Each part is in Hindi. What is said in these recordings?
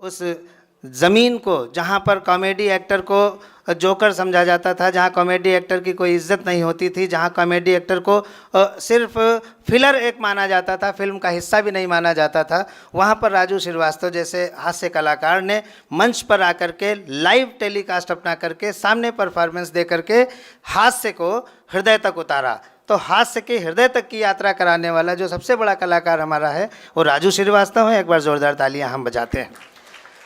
उस ज़मीन को जहाँ पर कॉमेडी एक्टर को जोकर समझा जाता था, जहाँ कॉमेडी एक्टर की कोई इज्जत नहीं होती थी, जहाँ कॉमेडी एक्टर को सिर्फ फिलर एक माना जाता था, फिल्म का हिस्सा भी नहीं माना जाता था, वहाँ पर राजू श्रीवास्तव जैसे हास्य कलाकार ने मंच पर आकर के लाइव टेलीकास्ट अपना करके सामने परफॉर्मेंस दे करके हास्य को हृदय तक उतारा। तो हास्य के हृदय तक की यात्रा कराने वाला जो सबसे बड़ा कलाकार हमारा है वो राजू श्रीवास्तव है। एक बार ज़ोरदार तालियां हम बजाते हैं।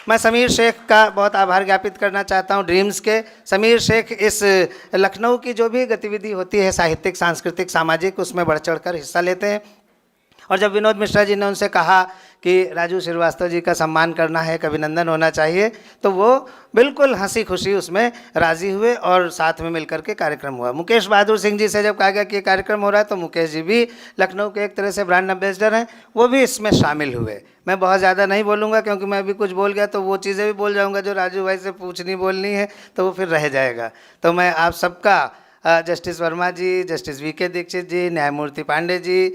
मैं समीर शेख का बहुत आभार ज्ञापित करना चाहता हूं, ड्रीम्स के। समीर शेख इस लखनऊ की जो भी गतिविधि होती है साहित्यिक, सांस्कृतिक, सामाजिक, उसमें बढ़ चढ़ कर हिस्सा लेते हैं। और जब विनोद मिश्रा जी ने उनसे कहा कि राजू श्रीवास्तव जी का सम्मान करना है, एक अभिनंदन होना चाहिए, तो वो बिल्कुल हंसी खुशी उसमें राज़ी हुए और साथ में मिलकर के कार्यक्रम हुआ। मुकेश बहादुर सिंह जी से जब कहा गया कि ये कार्यक्रम हो रहा है तो मुकेश जी भी लखनऊ के एक तरह से ब्रांड एम्बेसडर हैं, वो भी इसमें शामिल हुए। मैं बहुत ज़्यादा नहीं बोलूँगा क्योंकि मैं भी कुछ बोल गया तो वो चीज़ें भी बोल जाऊँगा जो राजू भाई से पूछनी बोलनी है, तो वो फिर रह जाएगा। तो मैं आप सबका, जस्टिस वर्मा जी, जस्टिस वीके दीक्षित जी, न्यायमूर्ति पांडे जी,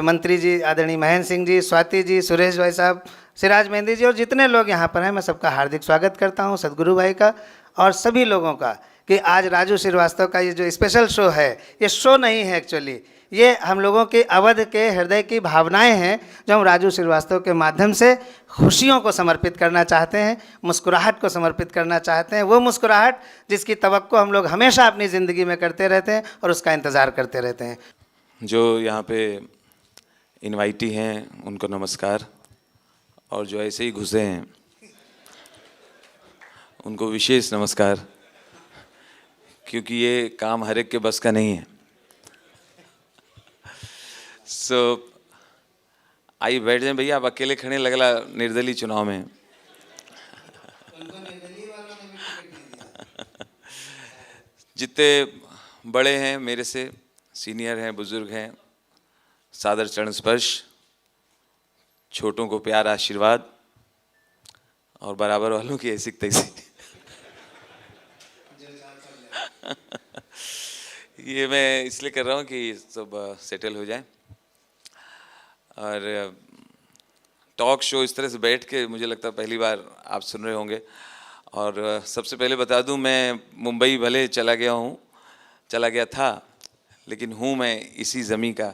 मंत्री जी आदरणीय महेंद्र सिंह जी, स्वाति जी, सुरेश भाई साहब, सिराज मेहंदी जी और जितने लोग यहाँ पर हैं, मैं सबका हार्दिक स्वागत करता हूँ, सदगुरु भाई का और सभी लोगों का, कि आज राजू श्रीवास्तव का ये जो स्पेशल शो है, ये शो नहीं है एक्चुअली, ये हम लोगों के अवध के हृदय की भावनाएं हैं जो हम राजू श्रीवास्तव के माध्यम से खुशियों को समर्पित करना चाहते हैं, मुस्कुराहट को समर्पित करना चाहते हैं। वो मुस्कुराहट जिसकी तवक्को हम लोग हमेशा अपनी ज़िंदगी में करते रहते हैं और उसका इंतज़ार करते रहते हैं। जो यहाँ पे इनवाइटी हैं उनको नमस्कार, और जो ऐसे ही घुसे हैं उनको विशेष नमस्कार, क्योंकि ये काम हर एक के बस का नहीं है। आइए बैठ जाएं भैया, आप अकेले खड़े लगला निर्दलीय चुनाव में। जितने बड़े हैं मेरे से, सीनियर हैं, बुजुर्ग हैं, सादर चरण स्पर्श, छोटों को प्यार आशीर्वाद और बराबर वालों की ऐसी तैसी। ये मैं इसलिए कर रहा हूँ कि सब सेटल हो जाए। और टॉक शो इस तरह से बैठ के मुझे लगता है पहली बार आप सुन रहे होंगे। और सबसे पहले बता दूं, मैं मुंबई भले चला गया था, लेकिन हूँ मैं इसी ज़मीं का,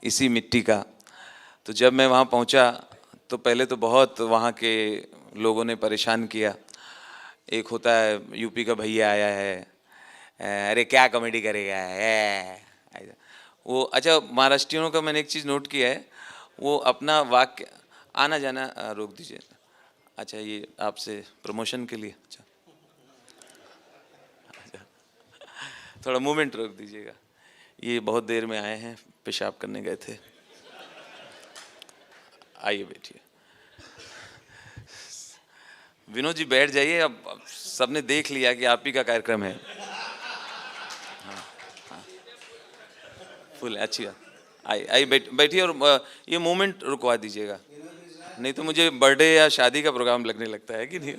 इसी मिट्टी का। तो जब मैं वहाँ पहुँचा तो पहले तो बहुत वहाँ के लोगों ने परेशान किया। एक होता है यूपी का भैया आया है, अरे क्या कॉमेडी करेगा है वो। अच्छा, महाराष्ट्रियों का मैंने एक चीज़ नोट किया है, वो अपना वाक्य आना जाना रोक दीजिए। अच्छा, ये आपसे प्रमोशन के लिए, अच्छा थोड़ा मूवमेंट रोक दीजिएगा। ये बहुत देर में आए हैं, पेशाब करने गए थे। आइए बैठिए। विनोद जी बैठ जाइए, अब सबने देख लिया कि आप ही का कार्यक्रम है। हाँ। फुल अच्छी बात। आई बैठिए और ये मोमेंट रुकवा दीजिएगा, नहीं तो मुझे बर्थडे या शादी का प्रोग्राम लगने लगता है कि नहीं।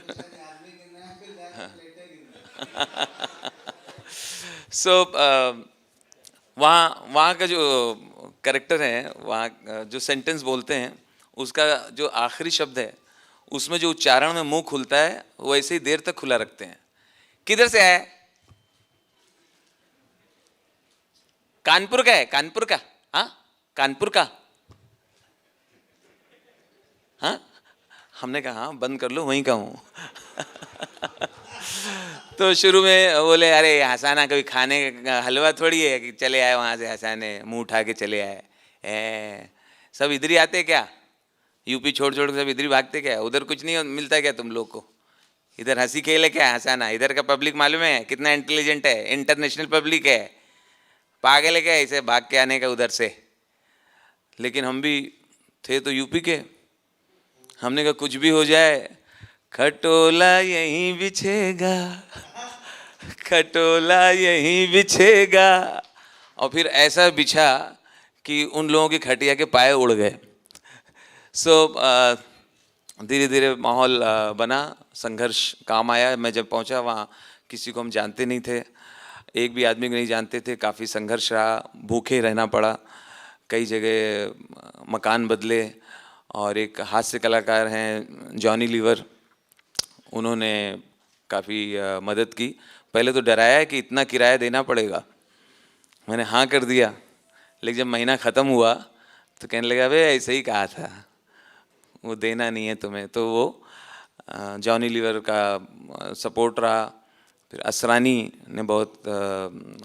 वहाँ का जो कैरेक्टर है, वहाँ जो सेंटेंस बोलते हैं, उसका जो आखिरी शब्द है, उसमें जो उच्चारण में मुंह खुलता है वो ऐसे ही देर तक खुला रखते हैं। किधर से है? कानपुर का है? कानपुर का? हाँ, कानपुर का। हाँ, हमने कहा हाँ बंद कर लो, वहीं का हूँ। तो शुरू में बोले अरे हंसाना कोई खाने का हलवा थोड़ी है कि चले आए वहाँ से हंसाने, मुंह उठा के चले आए। सब इधर ही आते क्या? यूपी छोड़ छोड़ के सब इधर ही भागते क्या? उधर कुछ नहीं मिलता क्या तुम लोग को? इधर हंसी खेले क्या हंसाना? इधर का पब्लिक मालूम है कितना इंटेलिजेंट है, इंटरनेशनल पब्लिक है, पागल है क्या इसे भाग के आने का उधर से? लेकिन हम भी थे तो यूपी के, हमने कहा कुछ भी हो जाए खटोला यहीं बिछेगा, खटोला यहीं बिछेगा। और फिर ऐसा बिछा कि उन लोगों की खटिया के पाए उड़ गए। धीरे धीरे माहौल बना, संघर्ष काम आया। मैं जब पहुंचा वहाँ किसी को हम जानते नहीं थे, एक भी आदमी को नहीं जानते थे। काफ़ी संघर्ष रहा, भूखे रहना पड़ा, कई जगह मकान बदले और एक हास्य कलाकार हैं जॉनी लीवर, उन्होंने काफ़ी मदद की। पहले तो डराया कि इतना किराया देना पड़ेगा, मैंने हाँ कर दिया, लेकिन जब महीना ख़त्म हुआ तो कहने लगा अबे ऐसे ही कहा था, वो देना नहीं है तुम्हें। तो वो जॉनी लीवर का सपोर्ट रहा। फिर असरानी ने बहुत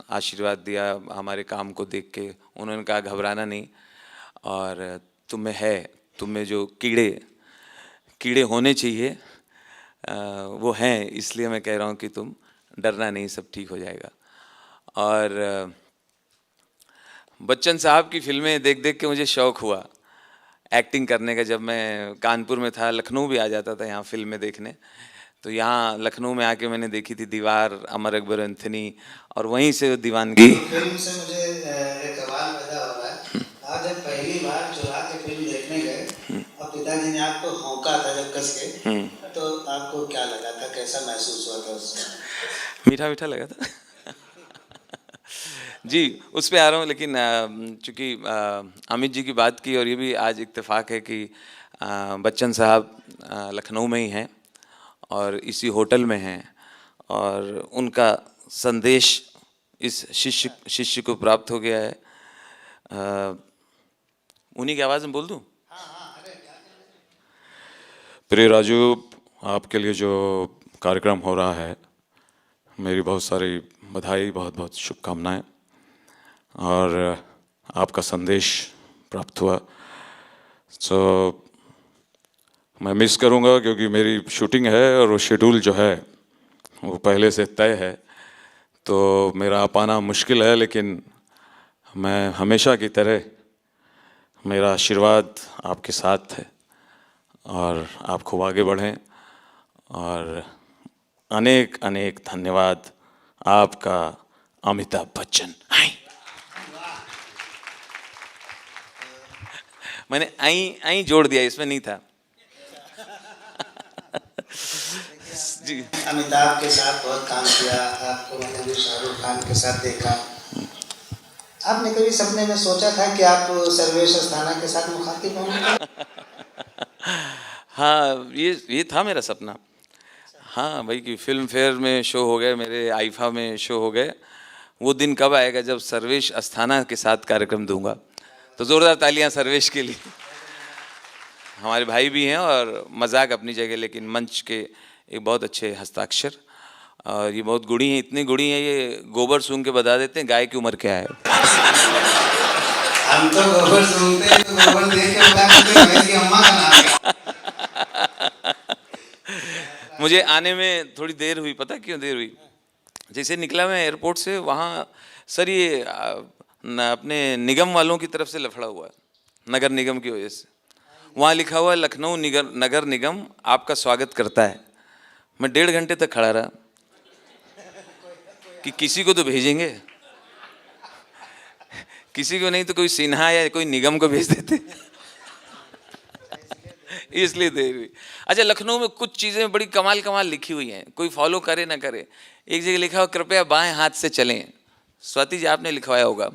आशीर्वाद दिया हमारे काम को देख के। उन्होंने कहा घबराना नहीं, और तुम्हें है, तुम्हें जो कीड़े होने चाहिए वो हैं, इसलिए मैं कह रहा हूँ कि तुम डरना नहीं, सब ठीक हो जाएगा। और बच्चन साहब की फिल्में देख देख के मुझे शौक़ हुआ एक्टिंग करने का। जब मैं कानपुर में था, लखनऊ भी आ जाता था यहाँ फिल्में देखने, तो यहाँ लखनऊ में आके मैंने देखी थी दीवार, अमर अकबर एंथनी, और वहीं से दीवानगी। फिल्म से मुझे एक सवाल पैदा हो रहा है। आप जब पहली बार चुरा के फिल्म देखने गए और पिताजी ने आपको हौंका था जब कस के, तो आपको क्या लगा था, कैसा महसूस हुआ था उसमें? मीठा मीठा लगा था जी, उस पे आ रहा हूँ। लेकिन चूँकि अमित जी की बात की, और ये भी आज इत्तेफाक है कि बच्चन साहब लखनऊ में ही हैं और इसी होटल में हैं, और उनका संदेश इस शिष्य को प्राप्त हो गया है। उन्हीं की आवाज़ में बोल दूं? प्रिय राजू, आपके लिए जो कार्यक्रम हो रहा है, मेरी बहुत सारी बधाई, बहुत बहुत शुभकामनाएं, और आपका संदेश प्राप्त हुआ। सो मैं मिस करूंगा क्योंकि मेरी शूटिंग है और वो शेड्यूल जो है वो पहले से तय है, तो मेरा आ पाना मुश्किल है। लेकिन मैं हमेशा की तरह, मेरा आशीर्वाद आपके साथ है, और आप खूब आगे बढ़ें। और अनेक अनेक धन्यवाद आपका, अमिताभ बच्चन। मैंने आई जोड़ दिया, इसमें नहीं था जी। अमिताभ के साथ बहुत काम किया, आपको मैंने भी शाहरुख खान के साथ देखा। आपने कभी सपने में सोचा था कि आप सर्वेश अस्थाना के साथ मुखातिब होंगे? हाँ, ये था मेरा सपना। हाँ भाई, कि फिल्म फेयर में शो हो गए मेरे, आईफा में शो हो गए। वो दिन कब आएगा जब सर्वेश अस्थाना के साथ कार्यक्रम दूंगा? तो ज़ोरदार तालियां सर्वेश के लिए। हमारे भाई भी हैं, और मजाक अपनी जगह, लेकिन मंच के एक बहुत अच्छे हस्ताक्षर, और ये बहुत गुणी हैं, इतनी गुणी हैं, ये गोबर सूंघ के बता देते हैं गाय की उम्र क्या है। हम तो गोबर सूंघते हैं, तो गोबर देख के बता देते हैं मेरी अम्मा का नाम है। मुझे आने में थोड़ी देर हुई, पता क्यों देर हुई? जैसे निकला मैं एयरपोर्ट से, वहाँ सर ये अपने निगम वालों की तरफ से लफड़ा हुआ है, नगर निगम की वजह से। वहाँ लिखा हुआ है लखनऊ नगर निगम आपका स्वागत करता है। मैं 1.5 घंटे तक खड़ा रहा कि किसी को तो भेजेंगे, किसी को नहीं तो कोई सिन्हा या कोई निगम को भेज देते इसलिए देर हुई। अच्छा, लखनऊ में कुछ चीज़ें बड़ी कमाल लिखी हुई हैं, कोई फॉलो करे ना करे। एक जगह लिखा हुआ कृपया बाएं हाथ से चलें। स्वाति जी आपने लिखवाया होगा,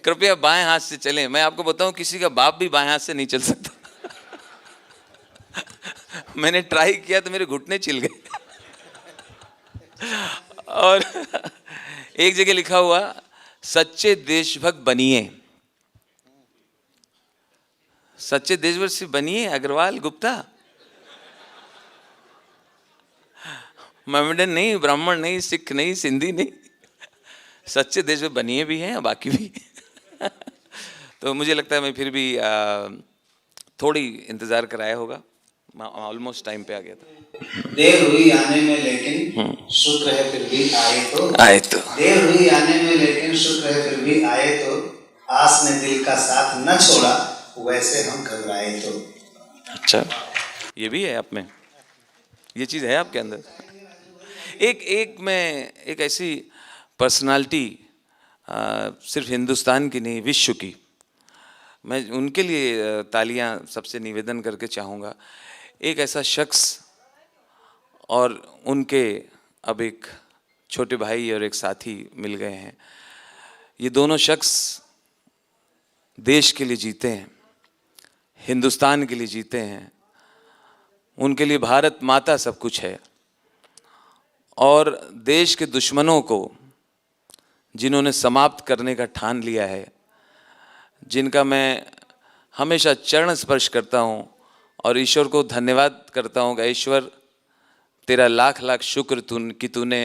कृपया बाएं हाथ से चलें। मैं आपको बताऊं, किसी का बाप भी बाएं हाथ से नहीं चल सकता मैंने ट्राई किया तो मेरे घुटने छिल गए और एक जगह लिखा हुआ सच्चे देशभक्त बनिए। सच्चे देशभक्त से बनिए अग्रवाल गुप्ता, मोहम्मदन नहीं, ब्राह्मण नहीं, सिख नहीं, सिंधी नहीं, सच्चे देशभक्त बनिए भी हैं, बाकी भी तो मुझे लगता है मैं फिर भी थोड़ी इंतज़ार कराया होगा। मैं ऑलमोस्ट टाइम पे आ गया था। देर हुई आने में लेकिन शुक्र है फिर भी आए तो। देर हुई आने में लेकिन शुक्र है फिर भी आए तो, आस ने दिल का साथ न छोड़ा वैसे हम घबराए तो। अच्छा, ये भी है आप में, ये चीज़ है आपके अंदर। एक ऐसी पर्सनालिटी, सिर्फ हिंदुस्तान की नहीं, विश्व की, मैं उनके लिए तालियां सबसे निवेदन करके चाहूँगा। एक ऐसा शख्स और उनके अब एक छोटे भाई और एक साथी मिल गए हैं। ये दोनों शख्स देश के लिए जीते हैं, हिंदुस्तान के लिए जीते हैं, उनके लिए भारत माता सब कुछ है। और देश के दुश्मनों को जिन्होंने समाप्त करने का ठान लिया है, जिनका मैं हमेशा चरण स्पर्श करता हूँ और ईश्वर को धन्यवाद करता हूँ कि ईश्वर तेरा लाख लाख शुक्र कि तूने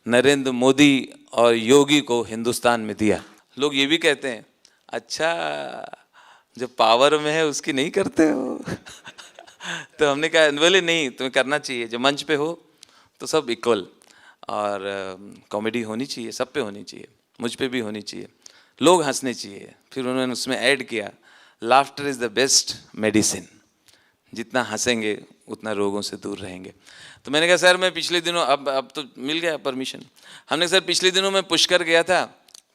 नरेंद्र मोदी और योगी को हिंदुस्तान में दिया। लोग ये भी कहते हैं, अच्छा जो पावर में है उसकी नहीं करते हो तो हमने कहा बोले नहीं, तुम्हें करना चाहिए। जब मंच पे हो तो सब इक्वल, और कॉमेडी होनी चाहिए, सब पे होनी चाहिए, मुझ पे भी होनी चाहिए, लोग हंसने चाहिए। फिर उन्होंने उसमें ऐड किया, laughter is the best medicine, जितना हंसेंगे उतना रोगों से दूर रहेंगे। तो मैंने कहा सर मैं पिछले दिनों, अब तो मिल गया परमिशन, हमने सर पिछले दिनों मैं पुष्कर गया था,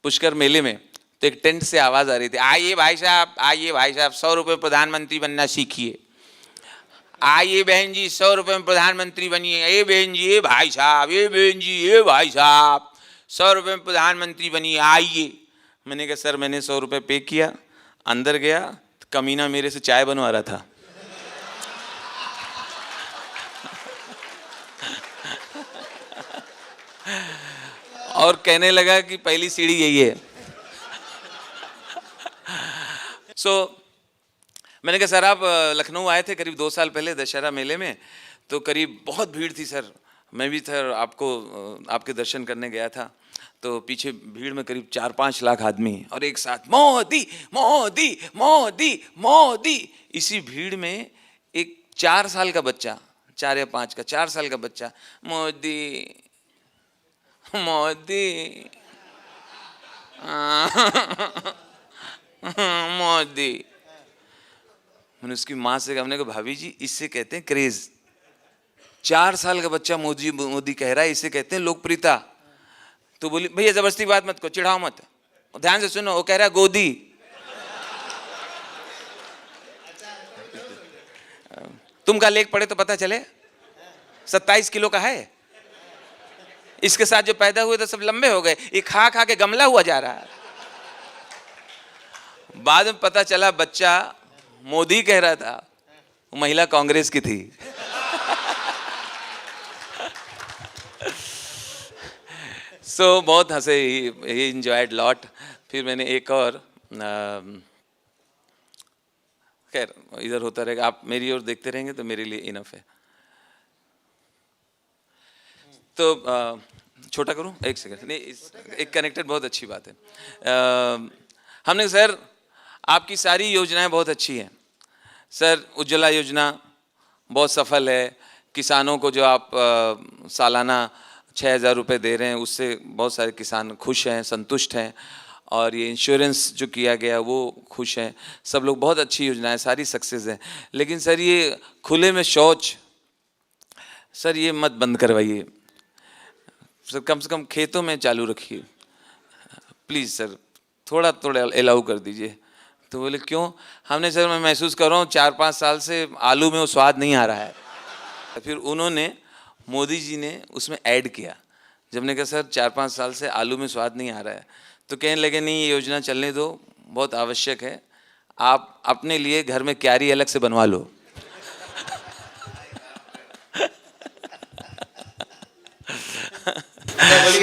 पुष्कर मेले में, तो एक टेंट से आवाज़ आ रही थी, आइए भाई साहब, आइए भाई साहब, 100 रुपये प्रधानमंत्री बनना सीखिए, आइए बहन जी 100 रुपये में प्रधानमंत्री बनिए, ए बहन जी, ए भाई साहब, ए बहन जी, ए भाई साहब, 100 रुपये में प्रधानमंत्री बनिए, आइए। मैंने कहा सर मैंने 100 रुपये पे किया, अंदर गया तो कमीना मेरे से चाय बनवा रहा था। और कहने लगा कि पहली सीढ़ी यही है। मैंने कहा सर आप लखनऊ आए थे करीब 2 साल पहले दशहरा मेले में, तो करीब बहुत भीड़ थी सर, मैं भी सर आपके दर्शन करने गया था, तो पीछे भीड़ में करीब 4-5 लाख आदमी और एक साथ मोदी मोदी मोदी मोदी। इसी भीड़ में एक 4 साल का बच्चा, 4 या 5 का, 4 साल का बच्चा, मोदी मोदी मोदी। मैंने उसकी माँ से कहा, हमने कहा भाभी जी इससे कहते हैं क्रेज, 4 साल का बच्चा मोदी मोदी कह रहा है, इसे कहते हैं लोकप्रियता। तो बोली भैया जबरदस्ती बात मत करो, चिढ़ाओ मत, ध्यान से सुनो, वो कह रहा है गोदी। तुम का लेख पढ़े तो पता चले 27 किलो का है, इसके साथ जो पैदा हुए तो सब लंबे हो गए, ये खा खा के गमला हुआ जा रहा है। बाद में पता चला बच्चा मोदी कह रहा था, वो महिला कांग्रेस की थी। सो बहुत हंसे, ही एंजॉयड लॉट। फिर मैंने एक और, खैर इधर होता रहेगा, आप मेरी ओर देखते रहेंगे तो मेरे लिए इनफ है। तो छोटा करूं, एक सेकंड, नहीं एक कनेक्टेड, बहुत अच्छी बात है। हमने सर आपकी सारी योजनाएं बहुत अच्छी हैं सर, उज्ज्वला योजना बहुत सफल है, किसानों को जो आप सालाना 6,000 रुपये दे रहे हैं उससे बहुत सारे किसान खुश हैं, संतुष्ट हैं, और ये इंश्योरेंस जो किया गया वो खुश हैं, सब लोग, बहुत अच्छी योजनाएं, सारी सक्सेस हैं। लेकिन सर ये खुले में शौच, सर ये मत बंद करवाइए सर, कम से कम खेतों में चालू रखिए प्लीज़ सर, थोड़ा थोड़ा अलाउ कर दीजिए। तो बोले क्यों? हमने सर मैं महसूस कर रहा हूँ 4-5 साल से आलू में वो स्वाद नहीं आ रहा है। फिर उन्होंने, मोदी जी ने उसमें ऐड किया, जब ने कहा सर 4-5 साल से आलू में स्वाद नहीं आ रहा है, तो कहने लगे नहीं ये योजना चलने दो, बहुत आवश्यक है, आप अपने लिए घर में क्यारी अलग से बनवा लो।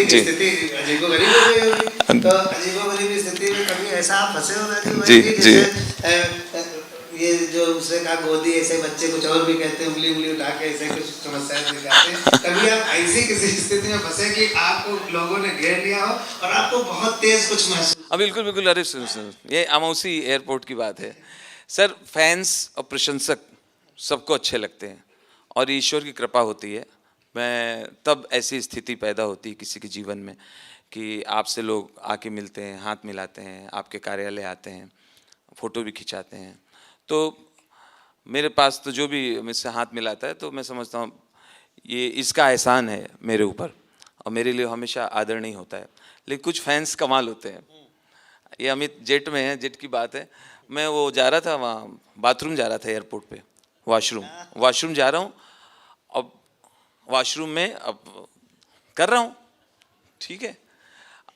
जी अजीबोगरीब हो गई होगी, तो अजीबोगरीब स्थिति में कभी ऐसा आप फंसे हो राजीव भाई जी, जैसे ये जो उसने कहा गोदी, ऐसे बच्चे कुछ और भी कहते हैं, उंगली उठा के ऐसे कुछ समस्याएं दिखाते हैं, कभी आप ऐसी किसी स्थिति में फंसे कि आपको लोगों ने घेर लिया हो और आपको बहुत तेज कुछ महसूस? बिल्कुल बिल्कुल, अरे सुन, ये अमौसी एयरपोर्ट की बात है सर। फैंस और प्रशंसक सबको अच्छे लगते हैं और ईश्वर की कृपा होती है, मैं तब ऐसी स्थिति पैदा होती है किसी के जीवन में कि आपसे लोग आके मिलते हैं, हाथ मिलाते हैं, आपके कार्यालय आते हैं, फ़ोटो भी खिंचाते हैं। तो मेरे पास तो जो भी मुझसे हाथ मिलाता है तो मैं समझता हूँ ये इसका एहसान है मेरे ऊपर, और मेरे लिए हमेशा आदरणीय होता है। लेकिन कुछ फैंस कमाल होते हैं। ये अमित जेट में है, जेट की बात है, मैं वो जा रहा था, वहाँ बाथरूम जा रहा था एयरपोर्ट पे, वॉशरूम जा रहा हूँ, अब वॉशरूम में अब कर रहा हूँ, ठीक है,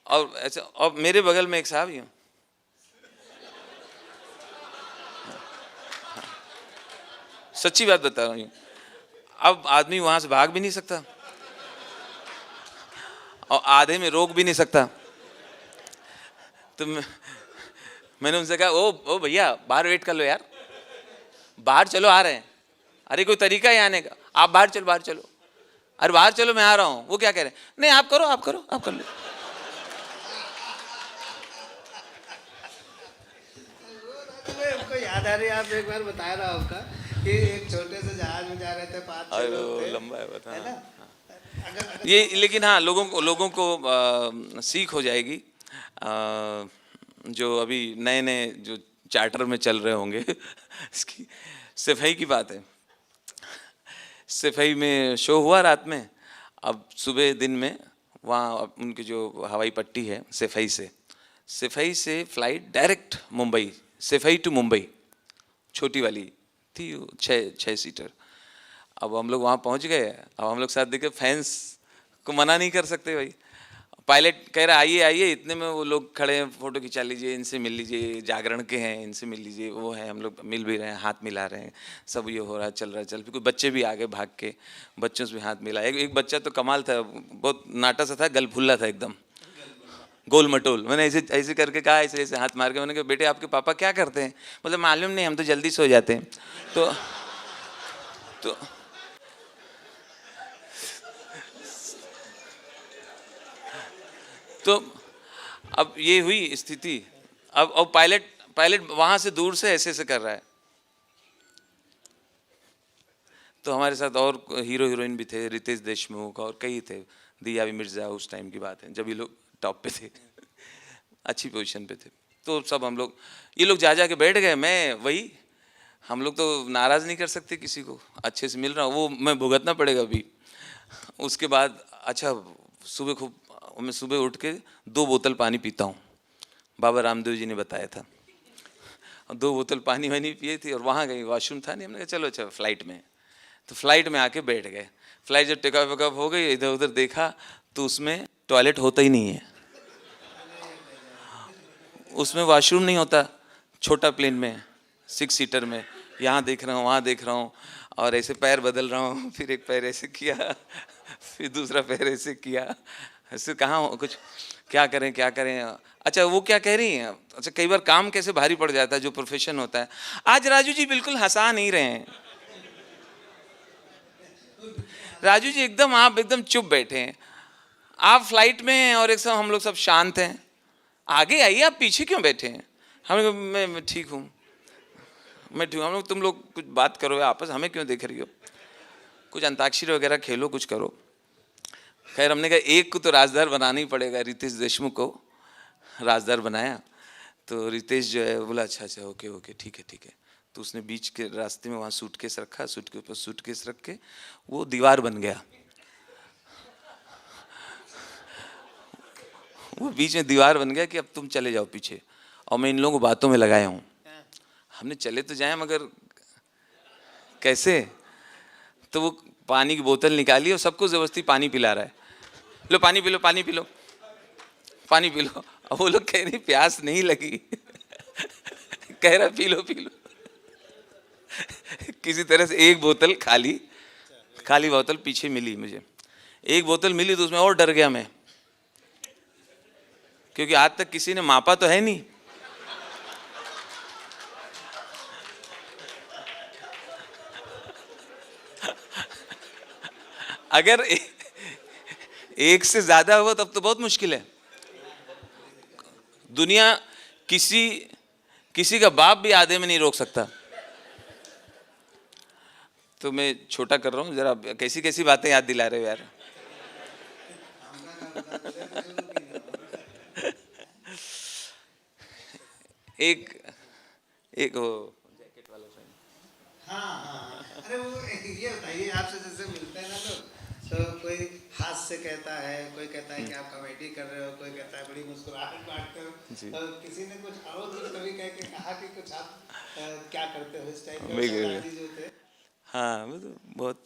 और ऐसा, और मेरे बगल में एक साहब ही सच्ची बात बता रहा हूँ। अब आदमी वहां से भाग भी नहीं सकता और आधे में रोक भी नहीं सकता। तो मैंने उनसे कहा, ओ भैया बाहर वेट कर लो यार, बाहर चलो, आ रहे हैं। अरे कोई तरीका है आने का? आप बाहर चलो, बाहर चलो। अरे बाहर चलो, मैं आ रहा हूँ। वो क्या कह रहे हैं, नहीं आप करो, आप करो, आप कर लो। हमको याद आ रही है, आप एक बार बताया रहा आपका कि एक छोटे से जहाज में जा रहे थे, 5-6 अरे लोग वो थे, लंबा है बता। है ना? अगर ये लेकिन हाँ, लोगों को सीख हो जाएगी। जो अभी नए नए जो चार्टर में चल रहे होंगे इसकी सफाई की बात है। सफाई में शो हुआ रात में, अब सुबह दिन में वहाँ उनकी जो हवाई पट्टी है सफाई से फ्लाइट डायरेक्ट मुंबई, सफाई टू मुंबई, छोटी वाली थी, 6 सीटर। अब हम लोग वहाँ पहुँच गए। अब हम लोग साथ देखे, फैंस को मना नहीं कर सकते भाई। पायलट कह रहा आइए आइए, इतने में वो लोग खड़े हैं, फ़ोटो खिंचा लीजिए, इनसे मिल लीजिए, जागरण के हैं, इनसे मिल लीजिए। वो है, हम लोग मिल भी रहे हैं, हाथ मिला रहे हैं, सब ये हो रहा है, चल रहा है। फिर कोई बच्चे भी आगे भाग के बच्चों से भी हाथ मिला। एक बच्चा तो कमाल था, बहुत नाटा सा था, गलफुल्ला था एकदम, गोल मटोल। मैंने ऐसे ऐसे करके कहा, ऐसे ऐसे हाथ मार के मैंने कहा, बेटे आपके पापा क्या करते हैं? मतलब मालूम नहीं, हम तो जल्दी सो जाते हैं। तो तो अब ये हुई स्थिति। अब पायलट वहां से दूर से ऐसे ऐसे कर रहा है। तो हमारे साथ और हीरो हीरोइन भी थे, रितेश देशमुख और कई थे, दिया भी मिर्जा, उस टाइम की बात है जब ये लोग टॉप पे थे अच्छी पोजीशन पे थे। तो सब हम लोग, ये लोग जा के बैठ गए। मैं वही, हम लोग तो नाराज नहीं कर सकते किसी को, अच्छे से मिल रहा हूँ, वो मैं भुगतना पड़ेगा अभी। उसके बाद अच्छा, मैं सुबह उठ के 2 बोतल पानी पीता हूँ, बाबा रामदेव जी ने बताया था। 2 बोतल पानी वानी पिए थी और वहाँ गई, वॉशरूम था नहीं, हमने कहा चलो अच्छा फ्लाइट में। तो फ्लाइट में आके बैठ गए। फ्लाइट जब टेकअप वेकअप हो गई, इधर उधर देखा तो उसमें टॉयलेट होता ही नहीं है, उसमें वॉशरूम नहीं होता। छोटा प्लेन में 6 सीटर में, यहाँ देख रहा हूँ, वहाँ देख रहा हूँ, और ऐसे पैर बदल रहा हूँ, फिर एक पैर ऐसे किया, फिर दूसरा पैर ऐसे किया, ऐसे कहाँ कुछ, क्या करें क्या करें। अच्छा वो क्या कह रही हैं, अच्छा कई बार काम कैसे भारी पड़ जाता है, जो प्रोफेशन होता है। आज राजू जी बिल्कुल हंसा नहीं रहे हैं, राजू जी एकदम, आप एकदम चुप बैठे हैं। आप फ्लाइट में हैं और एक सब हम लोग सब शांत हैं, आगे आइए, आप पीछे क्यों बैठे हैं? मैं ठीक हूँ, मैं ठीक हूँ। हम लोग, तुम लोग कुछ बात करो आपस, हमें क्यों देख रही हो, कुछ अंताक्षरी वगैरह खेलो, कुछ करो। खैर हमने कहा एक को तो राजदार बनाना ही पड़ेगा, रितेश देशमुख को राजदार बनाया। तो रितेश जो है बोला अच्छा अच्छा ओके ओके ठीक है ठीक है। तो उसने बीच के रास्ते में वहाँ सूटकेस रखा, सूट के ऊपर सूटकेस रख के वो दीवार बन गया, वो बीच में दीवार बन गया कि अब तुम चले जाओ पीछे, और मैं इन लोगों को बातों में लगाया हूँ। हमने चले तो जाए मगर कैसे? तो वो पानी की बोतल निकाली और सबको जबरदस्ती पानी पिला रहा है, लो पानी पी लो, पानी पी लो, पानी पी लो। अब वो लोग कह रहे प्यास नहीं लगी कह रहा पी लो पी लो। किसी तरह से एक बोतल खाली बोतल पीछे मिली मुझे, एक बोतल मिली तो उसमें और डर गया मैं, क्योंकि आज तक किसी ने मापा तो है नहीं। अगर एक से ज्यादा हुआ तब तो बहुत मुश्किल है। दुनिया किसी का बाप भी आधे में नहीं रोक सकता। तो मैं छोटा कर रहा हूँ जरा, कैसी कैसी बातें याद दिला रहे हो यार। एक वो जैकेट वाला फ्रेंड, हाँ, अरे वो ये बताइए, आपसे जैसे मिलते हैं ना तो कोई हाथ से कहता है, कोई कहता है कि आप कॉमेडी कर रहे हो, कोई कहता है बड़ी मुस्कुराहट बांटते हो, तो किसी ने कुछ और भी कभी कह के कहा कि कुछ आप क्या करते हो इस टाइप के जो थे? हाँ वो तो बहुत।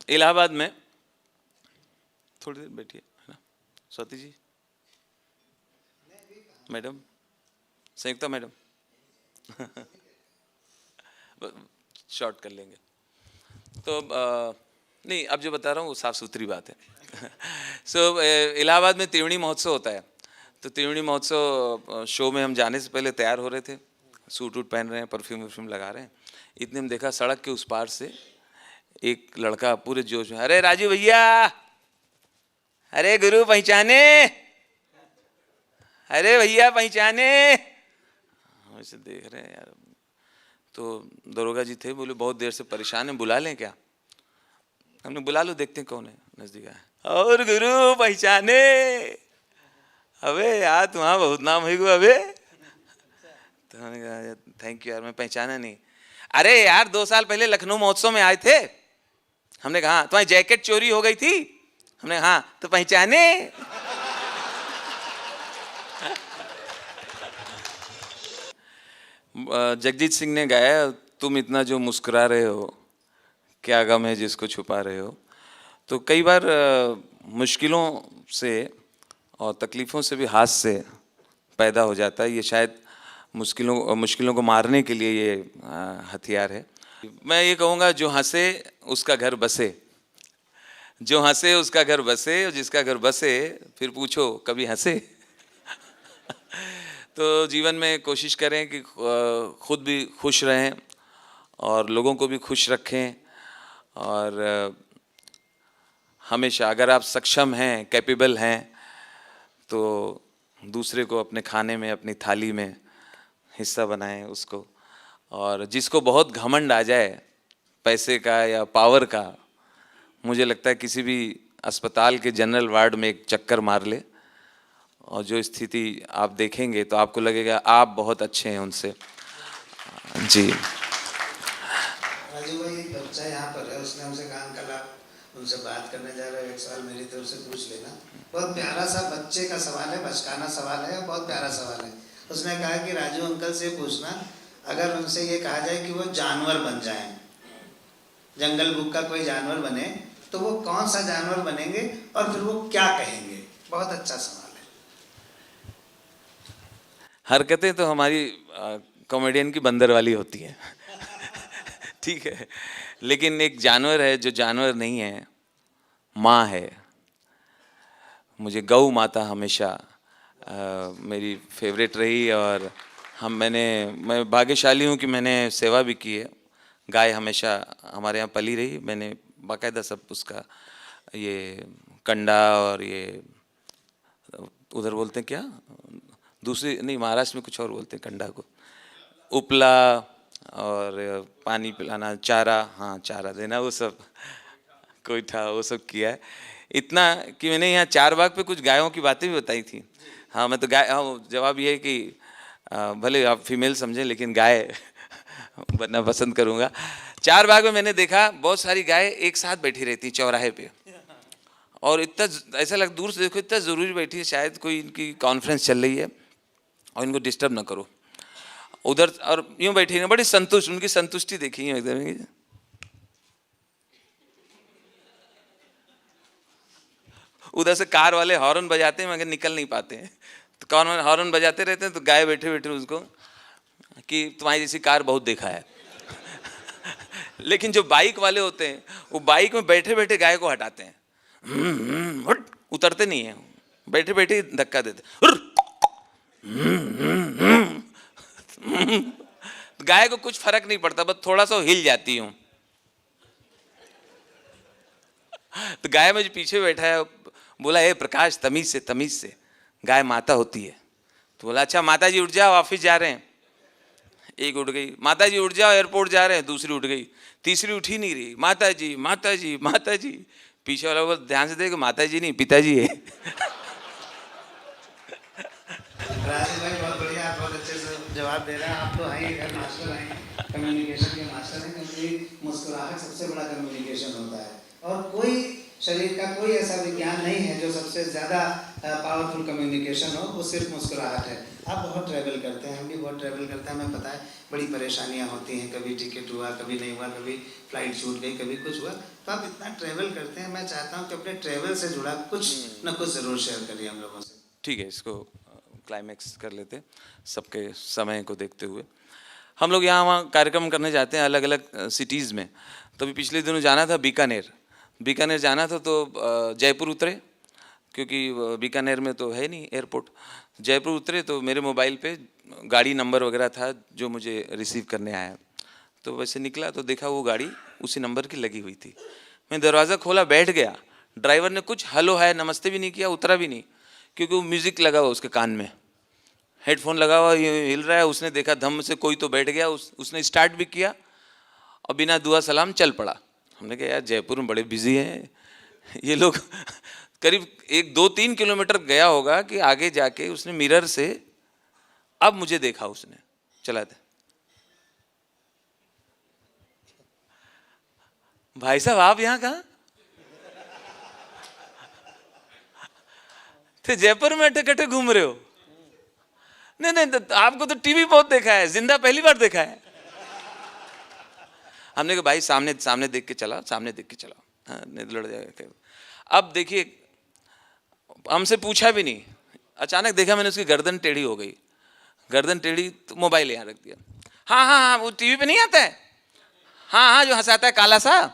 इलाहाबाद में थोड़ी देर बैठिए, है ना स्वाति जी, मैडम, संयुक्ता मैडम शॉर्ट कर लेंगे। तो नहीं, अब जो बता रहा हूँ वो साफ सुथरी बात है। सो इलाहाबाद में त्रिवेणी महोत्सव होता है। तो त्रिवेणी महोत्सव शो में हम जाने से पहले तैयार हो रहे थे, सूट वूट पहन रहे हैं, परफ्यूम वर्फ्यूम लगा रहे हैं। इतने में देखा सड़क के उस पार से एक लड़का पूरे जोश में, अरे राजू भैया, अरे गुरु पहचाने, अरे भैया पहचाने। हम ऐसे देख रहे हैं यार। तो दरोगा जी थे, बोले बहुत देर से परेशान है, बुला लें क्या? हमने बुला लो, देखते हैं कौन है। नजदीक आया, और गुरु पहचाने, अबे यार तुम्हारा बहुत नाम है गो अबे। तो हमने कहा थैंक यू यार, मैं पहचाना नहीं। अरे यार 2 साल पहले लखनऊ महोत्सव में आए थे। हमने कहा तुम्हारी जैकेट चोरी हो गई थी। हमने हाँ, तो पहचाने। जगजीत सिंह ने गाया, तुम इतना जो मुस्कुरा रहे हो, क्या गम है जिसको छुपा रहे हो। तो कई बार मुश्किलों से और तकलीफ़ों से भी हास्य से पैदा हो जाता है। ये शायद मुश्किलों को मारने के लिए ये हथियार है। मैं ये कहूँगा, जो हंसे उसका घर बसे, जो हंसे उसका घर बसे, और जिसका घर बसे फिर पूछो कभी हंसे। तो जीवन में कोशिश करें कि खुद भी खुश रहें और लोगों को भी खुश रखें। और हमेशा अगर आप सक्षम हैं, कैपेबल हैं, तो दूसरे को अपने खाने में, अपनी थाली में हिस्सा बनाएं उसको। और जिसको बहुत घमंड आ जाए पैसे का या पावर का, मुझे लगता है किसी भी अस्पताल के जनरल वार्ड में एक चक्कर मार ले, और जो स्थिति आप देखेंगे तो आपको लगेगा आप बहुत अच्छे हैं उनसे। जी राजू भाई, बच्चा यहाँ पर है, उसने हमसे कहा अंकल आप उनसे बात करने जा रहे हो, एक सवाल मेरी तरफ से पूछ लेना। बहुत प्यारा सा बच्चे का सवाल है, बचकाना सवाल है, बहुत प्यारा सवाल है। उसने कहा कि राजू अंकल से पूछना, अगर उनसे ये कहा जाए कि वो जानवर बन जाएं, जंगल बुक का कोई जानवर बने, तो वो कौन सा जानवर बनेंगे और फिर वो क्या कहेंगे? बहुत अच्छा सवाल है। हरकतें तो हमारी कॉमेडियन की बंदर वाली होती हैं। ठीक है, लेकिन एक जानवर है जो जानवर नहीं है, माँ है। मुझे गौ माता हमेशा मेरी फेवरेट रही, और मैं भाग्यशाली हूँ कि मैंने सेवा भी की है। गाय हमेशा हमारे यहाँ पली रही। मैंने बाकायदा सब उसका ये कंडा, और ये उधर बोलते हैं क्या, दूसरी नहीं, महाराष्ट्र में कुछ और बोलते हैं कंडा को, उपला, और पानी पिलाना, चारा, हाँ चारा देना, वो सब कोई था, वो सब किया है। इतना कि मैंने यहाँ चारबाग पे कुछ गायों की बातें भी बताई थी। हाँ, मैं तो गाय, हाँ, जवाब ये है कि भले आप फीमेल समझें, लेकिन गाय बनना पसंद करूँगा। चारबाग में मैंने देखा बहुत सारी गाय एक साथ बैठी रहती चौराहे पे, और इतना ऐसा लग, दूर से देखो इतना ज़रूरी बैठी है, शायद कोई इनकी कॉन्फ्रेंस चल रही है और इनको डिस्टर्ब ना करो। उधर और यूँ बैठी ना, बड़ी संतुष्ट, उनकी संतुष्टि देखी है एकदम। उधर से कार वाले हॉर्न बजाते हैं मगर निकल नहीं पाते हैं, तो कौन हॉर्न बजाते रहते हैं, तो गाय बैठे बैठे उसको कि तुम्हारी जैसी कार बहुत देखा है। लेकिन जो बाइक वाले होते हैं, वो बाइक में बैठे बैठे गाय को हटाते हैं, उतरते नहीं है, बैठे बैठे धक्का देते। गाय को कुछ फर्क नहीं पड़ता, बस थोड़ा सा हिल जाती हूँ। तो गाय मुझे पीछे बैठा है, बोला ए प्रकाश तमीज से, गाय माता होती है। तो बोला अच्छा माता जी उठ जाओ, ऑफिस जा रहे हैं। एक उठ गई, माता जी उठ जाओ एयरपोर्ट जा रहे हैं। दूसरी उठ गई, तीसरी उठ ही नहीं रही, माता जी माता जी माता जी। पीछे वाला बोला ध्यान से देख, माता जी नहीं पिताजी है। राजेश भाई बहुत बढ़िया, आप बहुत अच्छे से जवाब दे रहे हैं। आप तो हैं मास्टर हैं, कम्युनिकेशन के मास्टर हैं, क्योंकि मुस्कुराहट सबसे बड़ा कम्युनिकेशन होता है। और कोई शरीर का कोई ऐसा विज्ञान नहीं है जो सबसे ज़्यादा पावरफुल कम्युनिकेशन हो, वो सिर्फ मुस्कुराहट है। आप बहुत ट्रैवल करते हैं, हम भी बहुत ट्रैवल करते हैं, हमें पता है बड़ी परेशानियां होती हैं, कभी टिकट हुआ, कभी नहीं हुआ, कभी फ्लाइट छूट गई, कभी कुछ हुआ। तो आप इतना ट्रैवल करते हैं, मैं चाहता हूँ कि अपने ट्रैवल से जुड़ा कुछ न कुछ ज़रूर शेयर करिए हम लोगों से। ठीक है, इसको क्लाइमैक्स कर लेते सबके समय को देखते हुए। हम लोग यहाँ वहाँ कार्यक्रम करने जाते हैं अलग अलग सिटीज़ में। तो अभी पिछले दिनों जाना था बीकानेर जाना था, तो जयपुर उतरे, क्योंकि बीकानेर में तो है नहीं एयरपोर्ट। जयपुर उतरे तो मेरे मोबाइल पे गाड़ी नंबर वगैरह था जो मुझे रिसीव करने आया। तो वैसे निकला तो देखा वो गाड़ी उसी नंबर की लगी हुई थी। मैं दरवाज़ा खोला, बैठ गया। ड्राइवर ने कुछ हेलो हाय नमस्ते भी नहीं किया, उतरा भी नहीं, क्योंकि वो म्यूज़िक लगा हुआ उसके कान में, हेडफोन लगा हुआ, ये हिल रहा है। उसने देखा धम से कोई तो बैठ गया, उसने स्टार्ट भी किया और बिना दुआ सलाम चल पड़ा। हमने कहा यार जयपुर में बड़े बिजी हैं ये लोग। करीब 1-2-3 किलोमीटर गया होगा कि आगे जाके उसने मिरर से अब मुझे देखा, उसने चला दे। भाई साहब आप यहाँ कहाँ थे? जयपुर में अटे कटे घूम रहे हो? नहीं नहीं, तो आपको तो टीवी बहुत देखा है, जिंदा पहली बार देखा है। हमने कहा भाई सामने देख के चला, सामने देख के चला, हाँ नहीं लड़ जाएगा। अब देखिए हमसे पूछा भी नहीं, अचानक देखा मैंने उसकी गर्दन टेढ़ी हो गई। गर्दन टेढ़ी तो मोबाइल यहाँ रख दिया। हाँ हाँ हाँ, वो टीवी पे नहीं आता है, हाँ हाँ जो हंसाता है काला सा,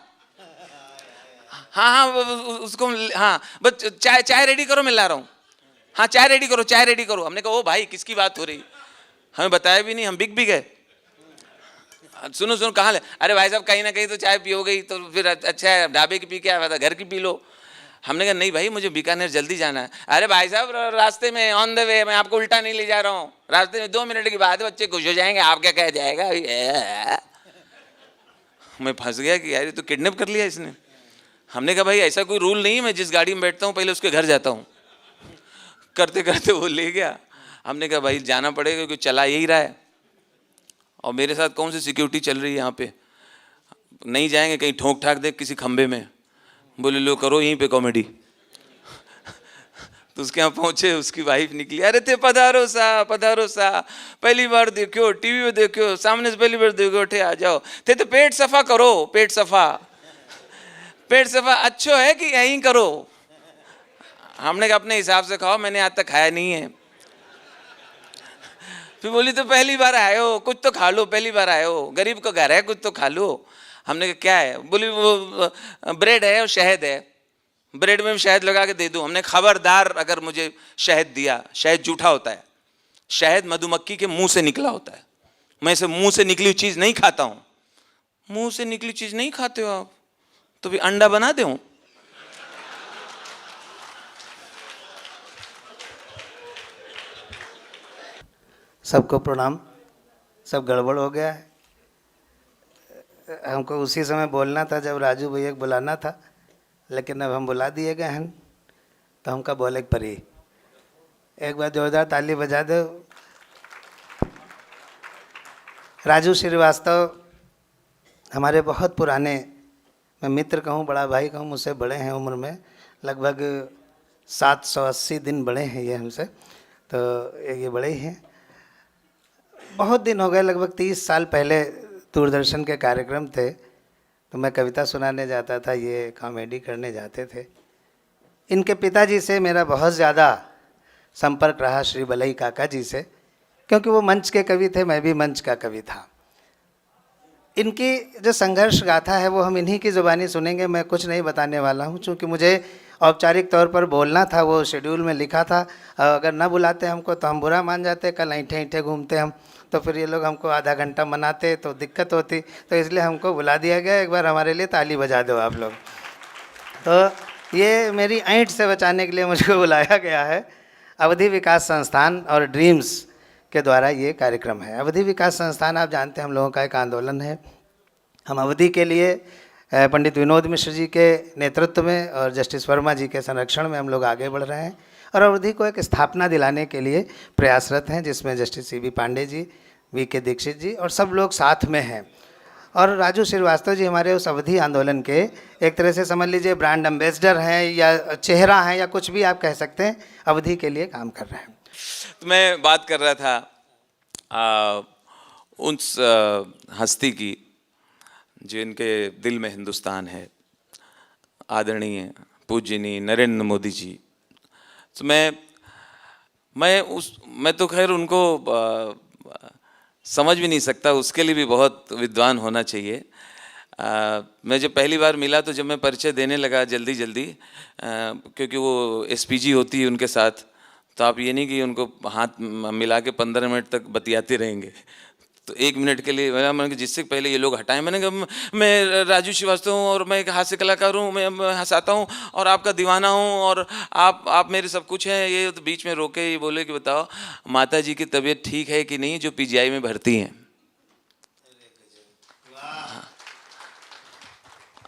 हाँ हाँ उसको, हाँ बस चाय रेडी करो, मैं ला रहा हूँ। हाँ चाय रेडी करो। हमने कहा ओ भाई किसकी बात हो रही, हमें बताया भी नहीं, हम बिक भी गए। सुनो कहाँ ले? अरे भाई साहब कहीं ना कहीं तो चाय पियोगे ही, तो फिर अच्छा है ढाबे की पी के आया था, घर की पी लो। हमने कहा नहीं भाई मुझे बीकानेर जल्दी जाना है। अरे भाई साहब रास्ते में ऑन द वे, मैं आपको उल्टा नहीं ले जा रहा हूँ, रास्ते में 2 मिनट की बात है, बच्चे खुश हो जाएंगे, आप क्या कह जाएगा। मैं फंस गया कि यार ये तो किडनैप कर लिया इसने। हमने कहा भाई ऐसा कोई रूल नहीं है, मैं जिस गाड़ी में बैठता हूँ पहले उसके घर जाता हूँ। करते करते वो ले गया। हमने कहा भाई जाना पड़ेगा क्योंकि चला यही रहा है, और मेरे साथ कौन सी सिक्योरिटी चल रही है यहाँ पे, नहीं जाएंगे कहीं ठोक ठाक दे किसी खंबे में। बोले लो करो यहीं पे कॉमेडी। तो उसके यहाँ पहुँचे, उसकी वाइफ निकली, अरे थे पधारो सा पहली बार देखो, टीवी में देखो, सामने से पहली बार देखो, उठे आ जाओ। थे तो पेट सफा करो, पेट सफा अच्छो है कि यहीं करो। हमने कहा अपने हिसाब से खाओ, मैंने आज तक खाया नहीं है। फिर बोली तो पहली बार आए हो, कुछ तो खा लो, पहली बार आए हो, गरीब का घर है, कुछ तो खा लो। हमने कहा क्या है? बोली वो ब्रेड है और शहद है, ब्रेड में शहद लगा के दे दूं। हमने खबरदार अगर मुझे शहद दिया, शहद जूठा होता है, शहद मधुमक्खी के मुंह से निकला होता है, मैं इसे मुंह से निकली हुई चीज नहीं खाता हूं। मुंह से निकली चीज नहीं खाते हो आप, तो भी अंडा बना दूं? सबको प्रणाम। सब गड़बड़ हो गया है। हमको उसी समय बोलना था जब राजू भैया को बुलाना था, लेकिन अब हम बुला दिए गए हैं तो हमका बोले परी। एक बार जोरदार ताली बजा दो। राजू श्रीवास्तव हमारे बहुत पुराने, मैं मित्र कहूँ, बड़ा भाई कहूँ, मुझसे बड़े हैं उम्र में, लगभग 780 दिन बड़े हैं ये हमसे, तो ये बड़े ही हैं। बहुत दिन हो गए, लगभग 30 साल पहले दूरदर्शन के कार्यक्रम थे, तो मैं कविता सुनाने जाता था, ये कॉमेडी करने जाते थे। इनके पिताजी से मेरा बहुत ज़्यादा संपर्क रहा, श्री बलई काका जी से, क्योंकि वो मंच के कवि थे, मैं भी मंच का कवि था। इनकी जो संघर्ष गाथा है वो हम इन्हीं की ज़ुबानी सुनेंगे। मैं कुछ नहीं बताने वाला हूँ, चूँकि मुझे औपचारिक तौर पर बोलना था, वो शेड्यूल में लिखा था। अगर ना बुलाते हमको तो हम बुरा मान जाते, कल ऐंठे घूमते हम, तो फिर ये लोग हमको आधा घंटा मनाते तो दिक्कत होती, तो इसलिए हमको बुला दिया गया। एक बार हमारे लिए ताली बजा दो आप लोग। तो ये मेरी ऐंठ से बचाने के लिए मुझको बुलाया गया है। अवधि विकास संस्थान और ड्रीम्स के द्वारा ये कार्यक्रम है। अवधि विकास संस्थान आप जानते हैं हम लोगों का एक आंदोलन है। हम अवधि के लिए पंडित विनोद मिश्र जी के नेतृत्व में और जस्टिस वर्मा जी के संरक्षण में हम लोग आगे बढ़ रहे हैं, और अवधि को एक स्थापना दिलाने के लिए प्रयासरत हैं, जिसमें justice C B Pandey ji, V K Dixit जी और सब लोग साथ में हैं। और राजू श्रीवास्तव जी हमारे उस अवधि आंदोलन के एक तरह से समझ लीजिए ब्रांड एम्बेसडर हैं, या चेहरा हैं, या कुछ भी आप कह सकते हैं, अवधि के लिए काम कर रहे हैं। तो मैं बात कर रहा था उस हस्ती की जो इनके दिल में हिंदुस्तान है, आदरणीय पूजनीय नरेंद्र मोदी जी। तो मैं तो खैर उनको समझ भी नहीं सकता, उसके लिए भी बहुत विद्वान होना चाहिए। मैं जब पहली बार मिला तो जब मैं परिचय देने लगा जल्दी जल्दी, क्योंकि वो एसपीजी होती है उनके साथ, तो आप ये नहीं कि उनको हाथ मिला के 15 मिनट तक बतियाते रहेंगे, तो 1 मिनट के लिए मैंने जिससे पहले ये लोग हटाएं, मैंने कहा मैं राजू श्रीवास्तव हूँ और मैं एक हास्य कलाकार हूँ, मैं हंसाता हूँ और आपका दीवाना हूँ और आप मेरे सब कुछ हैं। ये तो बीच में रोके, ये बोले कि बताओ माता जी की तबीयत ठीक है कि नहीं जो पीजीआई में भर्ती हैं।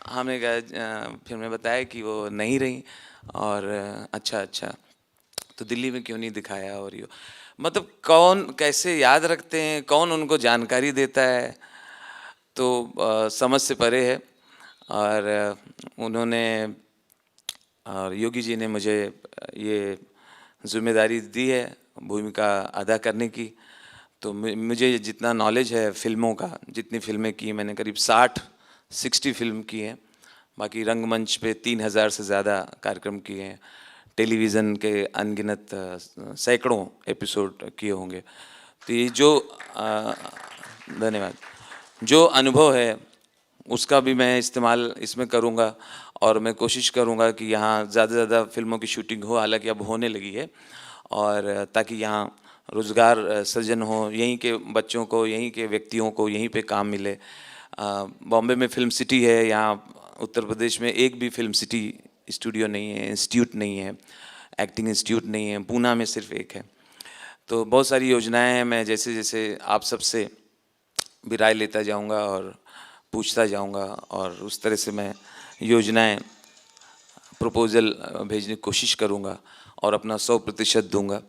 हमने कहा, फिर मैं बताया कि वो नहीं रही, और अच्छा तो दिल्ली में क्यों नहीं दिखाया, और ये मतलब कौन कैसे याद रखते हैं, कौन उनको जानकारी देता है, तो समझ से परे है। और उन्होंने और योगी जी ने मुझे ये जिम्मेदारी दी है भूमिका अदा करने की। तो मुझे जितना नॉलेज है फिल्मों का, जितनी फिल्में की मैंने, करीब 60 फिल्म की हैं, बाकी रंगमंच पे 3000 से ज़्यादा कार्यक्रम किए हैं, टेलीविज़न के अनगिनत सैकड़ों एपिसोड किए होंगे। तो ये जो धन्यवाद, जो अनुभव है उसका भी मैं इस्तेमाल इसमें करूँगा, और मैं कोशिश करूँगा कि यहाँ ज़्यादा से ज़्यादा फिल्मों की शूटिंग हो, हालांकि अब होने लगी है, और ताकि यहाँ रोज़गार सृजन हो, यहीं के बच्चों को, यहीं के व्यक्तियों को यहीं पे काम मिले। बॉम्बे में फिल्म सिटी है, यहाँ उत्तर प्रदेश में एक भी फिल्म सिटी स्टूडियो नहीं है, इंस्टीट्यूट नहीं है, एक्टिंग इंस्टीट्यूट नहीं है, पूना में सिर्फ एक है। तो बहुत सारी योजनाएं हैं, मैं जैसे जैसे आप सबसे भी राय लेता जाऊंगा और पूछता जाऊंगा, और उस तरह से मैं योजनाएं प्रपोज़ल भेजने की कोशिश करूंगा और अपना 100% दूंगा,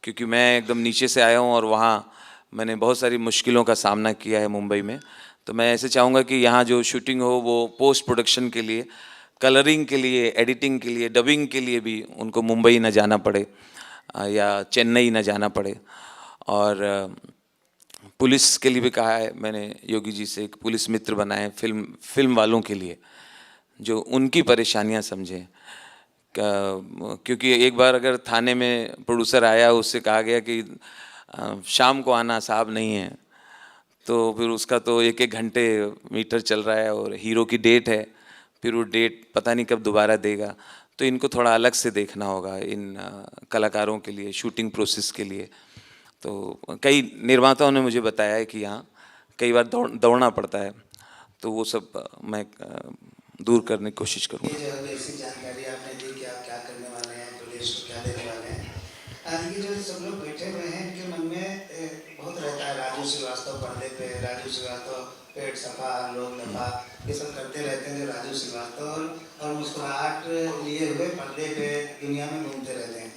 क्योंकि मैं एकदम नीचे से आया हूं और वहाँ मैंने बहुत सारी मुश्किलों का सामना किया है मुंबई में। तो मैं ऐसे चाहूँगा कि यहाँ जो शूटिंग हो वो पोस्ट प्रोडक्शन के लिए, कलरिंग के लिए, एडिटिंग के लिए, डबिंग के लिए भी उनको मुंबई न जाना पड़े या चेन्नई न जाना पड़े। और पुलिस के लिए भी कहा है मैंने योगी जी से, एक पुलिस मित्र बनाए फिल्म वालों के लिए, जो उनकी परेशानियां समझें। क्योंकि एक बार अगर थाने में प्रोड्यूसर आया, उससे कहा गया कि शाम को आना, साहब नहीं है, तो फिर उसका तो 1-1 घंटे मीटर चल रहा है और हीरो की डेट है, फिर वो डेट पता नहीं कब दोबारा देगा। तो इनको थोड़ा अलग से देखना होगा इन कलाकारों के लिए, शूटिंग प्रोसेस के लिए। तो कई निर्माताओं ने मुझे बताया है कि यहाँ कई बार दौड़ना पड़ता है, तो वो सब मैं दूर करने की कोशिश करूँगा। ये जो ऐसी जानकारी आपने दी कि आप क्या करने वाले हैं, प्रदेश को क्या देने वाले हैं, ये जो सब लोग बैठे हुए हैं इनके मन में बहुत रहता है, राजू श्रीवास्तव पर्दे पे, राजू श्रीवास्तव पेट सफा, लोग लफा, ये सब करते रहते हैं जो राजू श्रीवास्तव, और मुस्कुराहट लिए हुए पर्दे पे दुनिया में घूमते रहते हैं।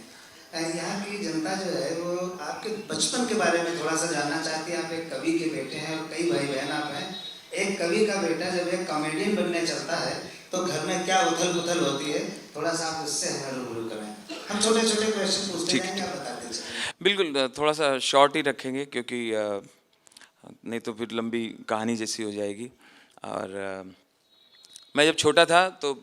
यहाँ की जनता जो है वो आपके बचपन के बारे में थोड़ा सा जानना चाहती है। आप एक कवि के बेटे हैं और कई भाई बहन आप हैं। एक कवि का बेटा जब एक कॉमेडियन बनने चलता है तो घर में क्या उथल पुथल होती है, थोड़ा सा आप उससे हमें रूबरू करें। हम छोटे छोटे क्वेश्चन पूछते रहेंगे, आप बताते चलिए। बिल्कुल, थोड़ा सा शॉर्ट ही रखेंगे, क्योंकि नहीं तो फिर लंबी कहानी जैसी हो जाएगी। और मैं जब छोटा था तो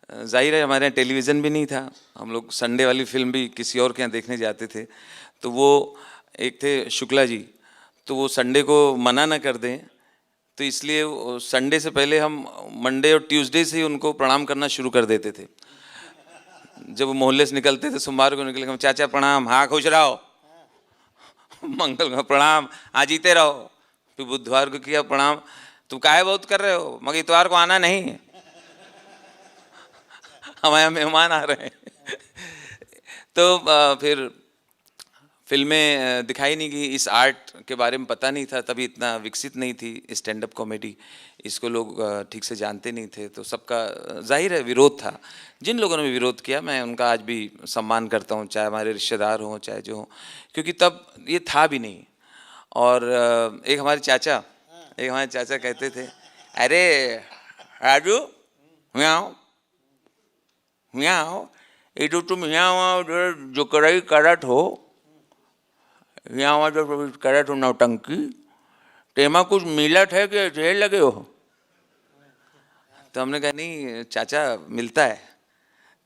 जाहिर है हमारे यहाँ टेलीविज़न भी नहीं था, हम लोग संडे वाली फिल्म भी किसी और के यहाँ देखने जाते थे। तो वो एक थे शुक्ला जी, तो वो संडे को मना ना कर दें, तो इसलिए संडे से पहले हम मंडे और ट्यूसडे से ही उनको प्रणाम करना शुरू कर देते थे। जब वो मोहल्ले से निकलते थे, सोमवार को निकले, हम चाचा प्रणाम, हाँ खुश रहो, मंगल को प्रणाम, हाँ जीते रहो। फिर बुधवार को किया प्रणाम, तुम काहे बहुत कर रहे हो, मगर इतवार को आना नहीं है, हमारे मेहमान आ रहे हैं। तो फिर फिल्में दिखाई नहीं गई, इस आर्ट के बारे में पता नहीं था, तभी इतना विकसित नहीं थी स्टैंड अप कॉमेडी, इसको लोग ठीक से जानते नहीं थे, तो सबका जाहिर है विरोध था। जिन लोगों ने भी विरोध किया मैं उनका आज भी सम्मान करता हूँ, चाहे हमारे रिश्तेदार हों चाहे जो हों, क्योंकि तब ये था भी नहीं। और एक हमारे चाचा कहते थे, अरे राजू यहाँ ये जो तुम यहाँ जो कराई करत हो, यहाँ जो करत हो नौटंकी, तेमा कुछ मिलत है कि ढेर लगे हो। तो हमने कहा नहीं चाचा, मिलता है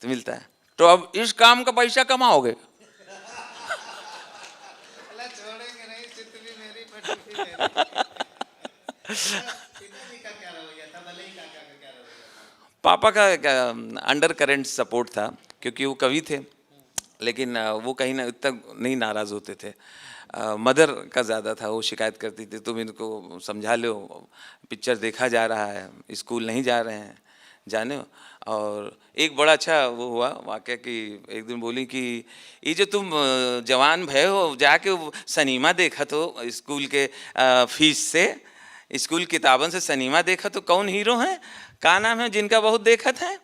तो मिलता है, तो अब इस काम का पैसा कमाओगे। छोड़ेंगे नहीं, चित भी मेरी पिताजी का क्या रवैया था, भले ही काका का क्या रवैया था? पापा का अंडर करंट सपोर्ट था, क्योंकि वो कवि थे, लेकिन वो कहीं ना इतना नहीं नाराज़ होते थे। मदर का ज़्यादा था, वो शिकायत करती थी तुम इनको समझा लो, पिक्चर देखा जा रहा है, स्कूल नहीं जा रहे हैं, जाने हो। और एक बड़ा अच्छा वो हुआ वाक़या कि एक दिन बोली कि ये जो तुम जवान भय हो जाके वो सिनेमा देखा तो स्कूल के फीस से, स्कूल किताबन से सिनेमा देखा तो कौन हीरो हैं, का नाम है जिनका बहुत देखत है?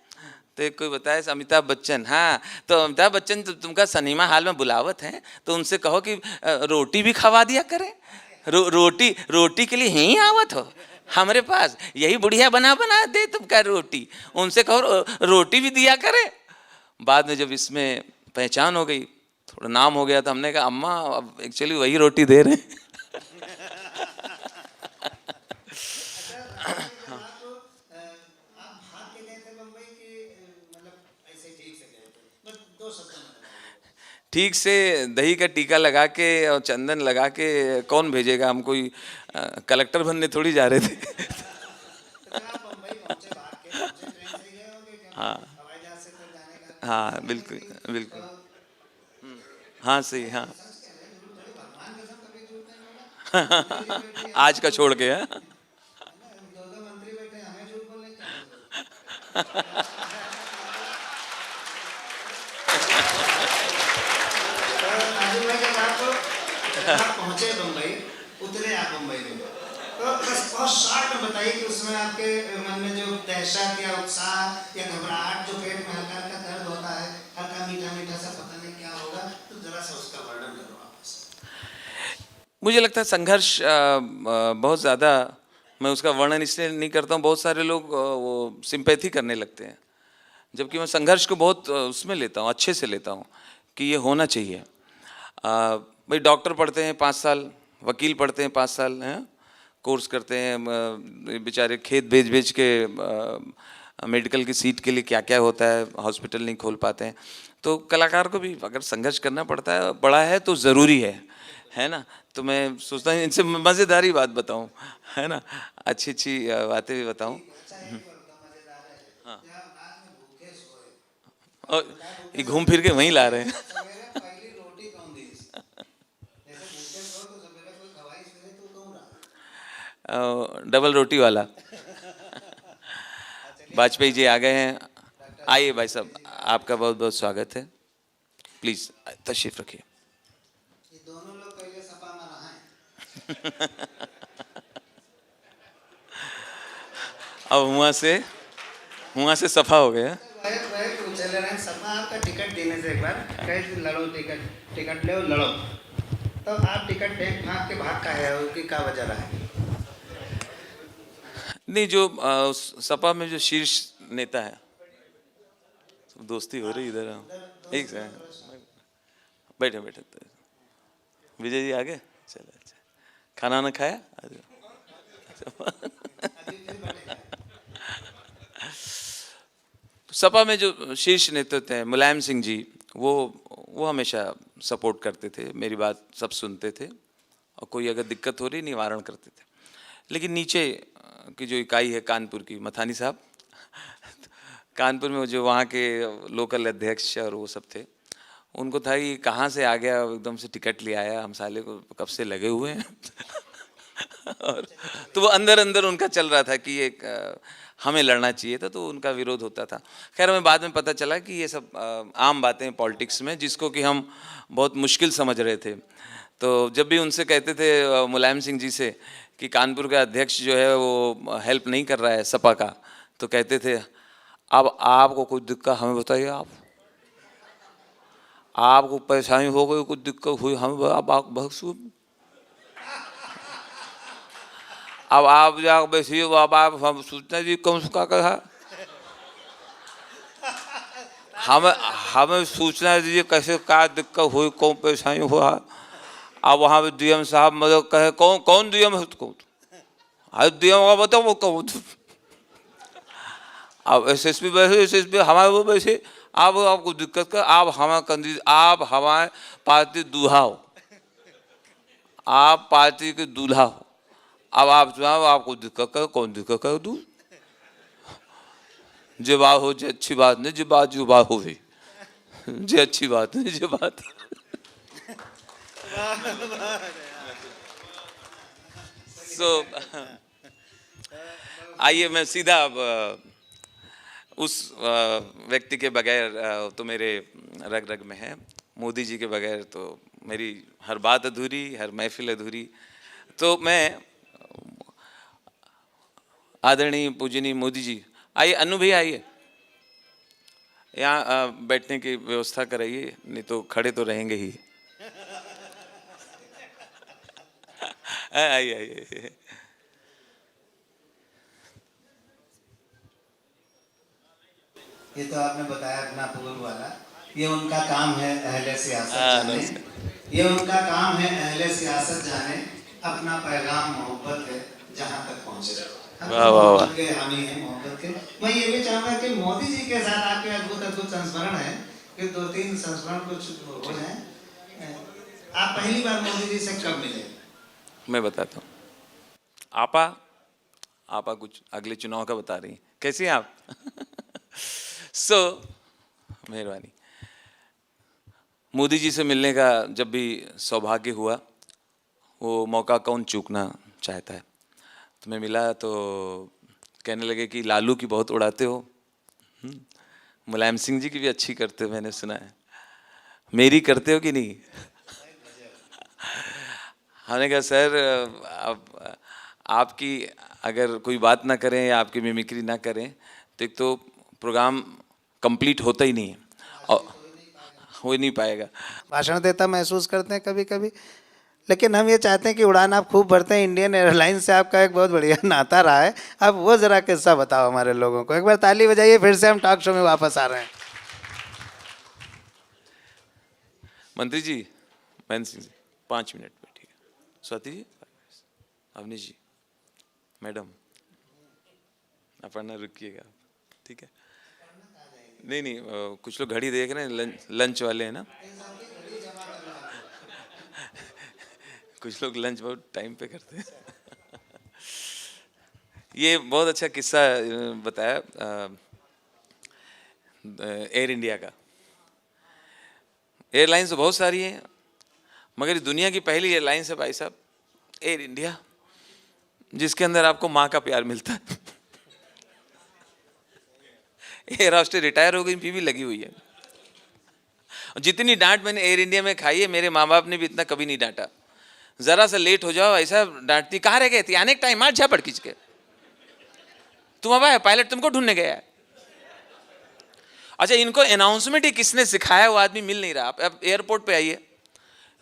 तो एक कोई बताया अमिताभ बच्चन। हाँ, तो अमिताभ बच्चन तो तुमका सिनेमा हॉल में बुलावत हैं, तो उनसे कहो कि रोटी भी खवा दिया करें। रोटी के लिए यहीं आवत हो हमारे पास, यही बुढ़िया बना बना दे तुमका रोटी, उनसे कहो रोटी भी दिया करे। बाद में जब इसमें पहचान हो गई, थोड़ा नाम हो गया, तो हमने कहा अम्मा अब एक्चुअली वही रोटी दे रहे हैं। ठीक से दही का टीका लगा के और चंदन लगा के कौन भेजेगा हम, कोई कलेक्टर बनने थोड़ी जा रहे थे। हाँ हाँ, बिल्कुल बिल्कुल, हाँ सही, हाँ। आज का छोड़ के है। राजीव भाई जब आप पहुंचे बम्बई, उतरे आप बम्बई में, तो बस बहुत शॉर्ट में बताइए कि उसमें आपके मन में जो दहशत या उत्साह या घबराहट, जो पेट में हल्का हल्का दर्द होता है, हल्का मीठा मीठा सा, पता नहीं क्या होगा, तो जरा सा उसका वर्णन करो आप। मुझे लगता है संघर्ष बहुत ज़्यादा, मैं उसका वर्णन इसलिए नहीं करता हूँ, बहुत सारे लोग वो सिंपैथी करने लगते हैं, जबकि मैं संघर्ष को बहुत उसमें लेता हूँ, अच्छे से लेता हूँ कि ये होना चाहिए। भाई डॉक्टर पढ़ते हैं 5 साल, वकील पढ़ते हैं 5 साल, हैं कोर्स करते हैं, बेचारे खेत बेच बेच के मेडिकल की सीट के लिए क्या क्या होता है, हॉस्पिटल नहीं खोल पाते हैं। तो कलाकार को भी अगर संघर्ष करना पड़ता है, बड़ा है तो ज़रूरी है ना। तो मैं सोचता हूँ इनसे मज़ेदारी बात बताऊँ, है ना, अच्छी अच्छी बातें भी बताऊँ। हाँ, और ये घूम फिर के वहीं ला रहे हैं। डबल रोटी वाला। वाजपेयी जी आ गए हैं, आइए भाई साहब, आपका बहुत बहुत स्वागत है, प्लीज तशरीफ रखिए। ये दोनों लोग पहले सपा में रहे। अब हुआ से सफा हो गया। चले रहे सपा, आपका टिकट देने से एक बार कहे लड़ो, टिकट ले लड़ो, तो आप टिकट भाग के भाग का है, उसकी क्या वजह रहा है? नहीं, जो सपा में जो शीर्ष नेता है, दोस्ती हो रही इधर, एक से बैठे बैठे, विजय जी आ गए, चलो अच्छा, खाना ना खाया? सपा में जो शीर्ष नेतृत्व हैं, मुलायम सिंह जी, वो हमेशा सपोर्ट करते थे, मेरी बात सब सुनते थे, और कोई अगर दिक्कत हो रही निवारण करते थे। लेकिन नीचे की जो इकाई है कानपुर की, मथानी साहब, कानपुर में जो वहाँ के लोकल अध्यक्ष और वो सब थे, उनको था कि कहाँ से आ गया, एकदम से टिकट ले आया, हम साले को कब से लगे हुए हैं। और तो वो अंदर अंदर उनका चल रहा था कि एक हमें लड़ना चाहिए था, तो उनका विरोध होता था। खैर हमें बाद में पता चला कि ये सब आम बातें पॉलिटिक्स में, जिसको कि हम बहुत मुश्किल समझ रहे थे। तो जब भी उनसे कहते थे मुलायम सिंह जी से कि कानपुर का अध्यक्ष जो है वो हेल्प नहीं कर रहा है सपा का, तो कहते थे अब आपको कुछ दिक्कत हमें बताइए, आपको परेशानी हो गई, कुछ दिक्कत हुई हमें आप बख्शू, अब आप जाकर बैठिए, अब आप हम सोचते जी कौन सा कहा, हमें सूचना दीजिए कैसे क्या दिक्कत हुई, कौन परेशानी हुआ। अब वहाँ पे डीएम साहब मतलब कहे कौन डीएम है, कौन डीएम का बताओ वो कौन। अब एसएसपी बैठे, एसएसपी हमारे वो बैठे, आप आपको दिक्कत कर, आप हमारे कंदी, आप हमारे पार्टी दुहाओ, आप पार्टी के दूल्हा हो, अब आप चुनाव, आपको दिक्कत कर, कौन दिक्कत कर दूं? जे बात हो जे अच्छी बात नहीं, जे बात जो बात हो गई, जे अच्छी बात नहीं, जे बात। सो आइए मैं सीधा अब उस व्यक्ति के बगैर तो मेरे रग रग में है, मोदी जी के बगैर तो मेरी हर बात अधूरी, हर महफिल अधूरी। तो मैं आदरणीय पूजनीय मोदी जी, आइए अनु भैया आइए, यहाँ बैठने की व्यवस्था कराइए, नहीं तो खड़े तो रहेंगे ही। आइए आइए। ये तो आपने बताया अपना पूर्व वाला, ये उनका काम है अहले सियासत जाने, ये उनका काम है अहले सियासत जाने, अपना पैगाम मोहब्बत है जहाँ तक पहुँचे। वाह वाह वाह। के हामी हैं मोहब्बत के। मैं ये भी चाहूँगा कि मोदी जी के साथ आपके अद्भुत अद्भुत संस्मरण है, कि 2-3 संस्मरण कुछ हो जाए। आप पहली बार मोदी जी से कब मिले? मैं बताता हूँ। आपा कुछ अगले चुनाव का बता रही हैं, कैसी हैं आप? सो मेहरबानी। मोदी जी से मिलने का जब भी सौभाग्य हुआ, वो मौका कौन चूकना चाहता है। तो मैं मिला तो कहने लगे कि लालू की बहुत उड़ाते हो, मुलायम सिंह जी की भी अच्छी करते हो, मैंने सुना है, मेरी करते हो कि नहीं? हमने कहा सर अब आपकी अगर कोई बात ना करें या आपकी मिमिक्री ना करें तो एक तो प्रोग्राम कंप्लीट होता ही नहीं है और हो ही नहीं पाएगा। भाषण देता महसूस करते हैं कभी कभी, लेकिन हम ये चाहते हैं कि उड़ान आप खूब भरते हैं। इंडियन एयरलाइंस से आपका एक बहुत बढ़िया नाता रहा है, अब वो ज़रा किस्सा बताओ हमारे लोगों को। एक बार ताली बजाइए, फिर से हम टॉक शो में वापस आ रहे हैं। मंत्री जी, महेंद्र सिंह जी, 5 मिनट बैठिएगा। स्वाति जी, अवनीश जी, मैडम अपना रुकिएगा, ठीक है? नहीं, कुछ लोग घड़ी देख रहे हैं, लंच वाले हैं ना, कुछ लोग लंच बहुत टाइम पे करते हैं। ये बहुत अच्छा किस्सा बताया एयर इंडिया का। एयरलाइंस तो बहुत सारी हैं, मगर दुनिया की पहली एयरलाइंस है भाई साहब एयर इंडिया, जिसके अंदर आपको माँ का प्यार मिलता है। एयर हॉस्टेस रिटायर हो गई, फिर भी लगी हुई है। जितनी डांट मैंने एयर इंडिया में खाई है, मेरे माँ बाप ने भी इतना कभी नहीं डांटा। जरा सा लेट हो जाओ ऐसा डांटती, कहाँ रह गए थे, आने का टाइम आज झपड़ खींच के, तुम अब आए, पायलट तुमको ढूंढने गया है। अच्छा, इनको अनाउंसमेंट ही किसने सिखाया, वो आदमी मिल नहीं रहा। अब एयरपोर्ट पे आइए,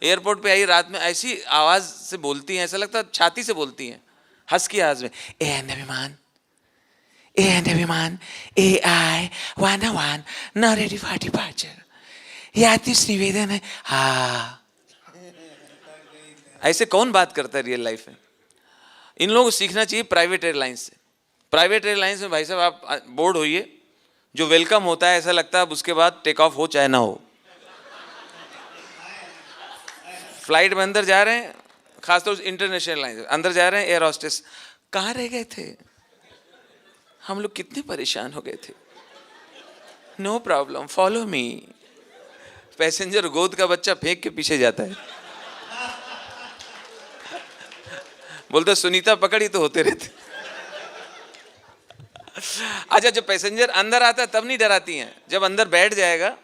एयरपोर्ट पे आइए, रात में ऐसी आवाज से बोलती हैं, ऐसा लगता है छाती से बोलती हैं, हंस की आवाज में, एयर विमान AI 101 not ready for departure, यात्रियों निवेदन है। हाँ, ऐसे कौन बात करता है रियल लाइफ में? इन लोगों को सीखना चाहिए प्राइवेट एयरलाइंस से। प्राइवेट एयरलाइंस में भाई साहब आप बोर्ड होइए, जो वेलकम होता है ऐसा लगता है अब उसके बाद टेक ऑफ हो चाहे ना हो। फ्लाइट में अंदर जा रहे हैं, खासतौर से इंटरनेशनल एयरलाइंस अंदर जा रहे हैं, एयर हॉस्टेस कहाँ रह गए थे, हम लोग कितने परेशान हो गए थे, no problem follow me. Passenger गोद का बच्चा फेंक के पीछे जाता है, बोलता सुनीता पकड़ी तो होते रहते। अच्छा, जब पैसेंजर अंदर आता है तब नहीं डराती हैं, जब अंदर बैठ जाएगा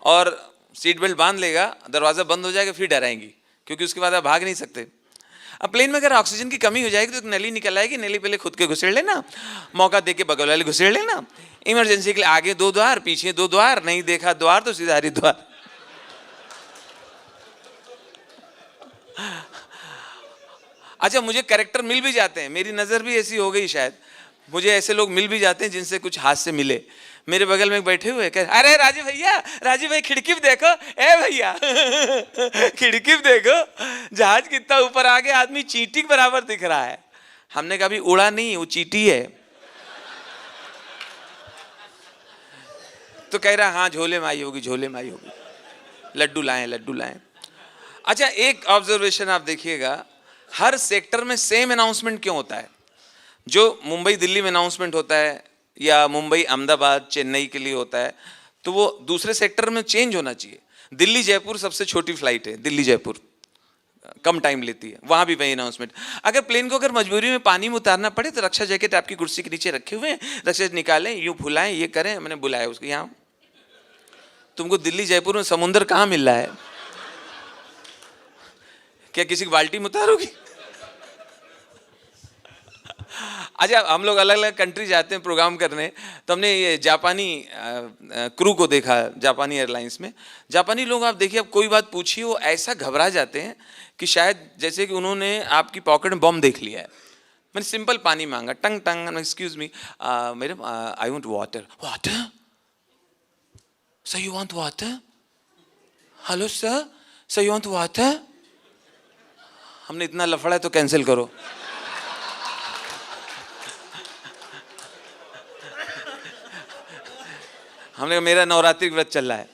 और सीट बेल्ट बांध लेगा, दरवाजा बंद हो जाएगा, फिर डराएंगी, क्योंकि उसके बाद आप भाग नहीं सकते। अब प्लेन में अगर ऑक्सीजन की कमी हो जाएगी तो एक नली निकल आएगी, नली पहले खुद के घुसेड़ लेना, मौका दे के बगल वाले घुसेड़ लेना, इमरजेंसी के लिए आगे 2 द्वार पीछे 2 द्वार, नहीं देखा द्वार तो सीधा हरिद्वार। अच्छा, मुझे कैरेक्टर मिल भी जाते हैं, मेरी नजर भी ऐसी हो गई शायद, मुझे ऐसे लोग मिल भी जाते हैं जिनसे कुछ हाथ से मिले। मेरे बगल में बैठे हुए कह, अरे राजीव भैया, राजीव भाई खिड़की पे देखो, ए भैया खिड़की पे देखो, जहाज कितना ऊपर आ गया, आदमी चींटी के बराबर दिख रहा है। हमने कभी उड़ा नहीं, वो चींटी है। तो कह रहा हाँ झोले में आई होगी, झोले में आई होगी, लड्डू लाए लड्डू लाए। अच्छा, एक ऑब्जर्वेशन आप देखिएगा, हर सेक्टर में सेम अनाउंसमेंट क्यों होता है? जो मुंबई दिल्ली में अनाउंसमेंट होता है या मुंबई अहमदाबाद चेन्नई के लिए होता है, तो वो दूसरे सेक्टर में चेंज होना चाहिए। दिल्ली जयपुर सबसे छोटी फ्लाइट है, दिल्ली जयपुर कम टाइम लेती है, वहां भी वही अनाउंसमेंट। अगर प्लेन को अगर मजबूरी में पानी में उतारना पड़े तो रक्षा जैकेट आपकी कुर्सी के नीचे रखे हुए हैं, रक्षा निकालें, यूं फुलाएं, ये करें। मैंने बुलाया उसको, यहाँ तुमको दिल्ली जयपुर में समुंदर कहाँ मिल रहा है? क्या किसी की बाल्टी में उतारोगी? अच्छा, हम लोग अलग अलग कंट्री जाते हैं प्रोग्राम करने, तो हमने ये जापानी क्रू को देखा, जापानी एयरलाइंस में। जापानी लोग आप देखिए, अब कोई बात पूछिए वो ऐसा घबरा जाते हैं कि शायद जैसे कि उन्होंने आपकी पॉकेट में बम देख लिया है। मैंने सिंपल पानी मांगा, टंग टंग, excuse me madam, I want water. Water sir, you want water? Hello sir, sir you want water? हमने इतना लफड़ा है तो कैंसिल करो। हमने कहा मेरा नवरात्रि व्रत चल रहा है,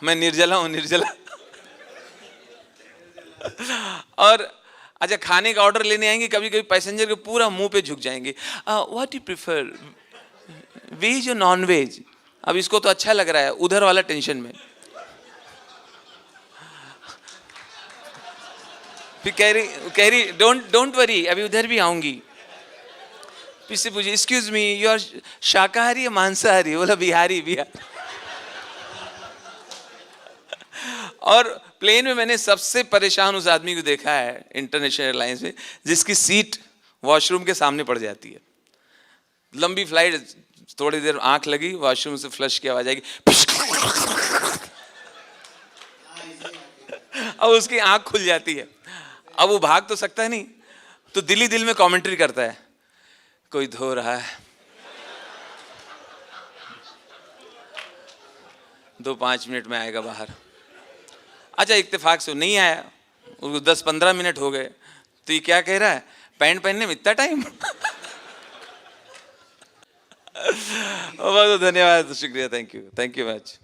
मैं निर्जला हूं, निर्जला। और अच्छा, खाने का ऑर्डर लेने आएंगे, कभी कभी पैसेंजर के पूरा मुंह पे झुक जाएंगे, व्हाट यू प्रिफर, वेज और नॉन वेज? अब इसको तो अच्छा लग रहा है, उधर वाला टेंशन में। फिर कह रही डोंट वरी, अभी उधर भी आऊंगी। इससे पूछिए, एक्सक्यूज मी, यू आर शाकाहारी या मांसाहारी? बोला बिहारी, बिहार। और प्लेन में मैंने सबसे परेशान उस आदमी को देखा है इंटरनेशनल एयरलाइंस में, जिसकी सीट वॉशरूम के सामने पड़ जाती है। लंबी फ्लाइट, थोड़ी देर आंख लगी, वॉशरूम से फ्लश की आवाज आएगी, अब उसकी आंख खुल जाती है। अब वो भाग तो सकता है नहीं, तो दिल ही दिल में कमेंट्री करता है, कोई धो रहा है, 2-5 मिनट में आएगा बाहर। अच्छा, इत्तेफाक से नहीं आया, उसको 10-15 मिनट हो गए, तो ये क्या कह रहा है, पैंट पहनने में इतना टाइम? बहुत धन्यवाद, शुक्रिया, थैंक यू मच।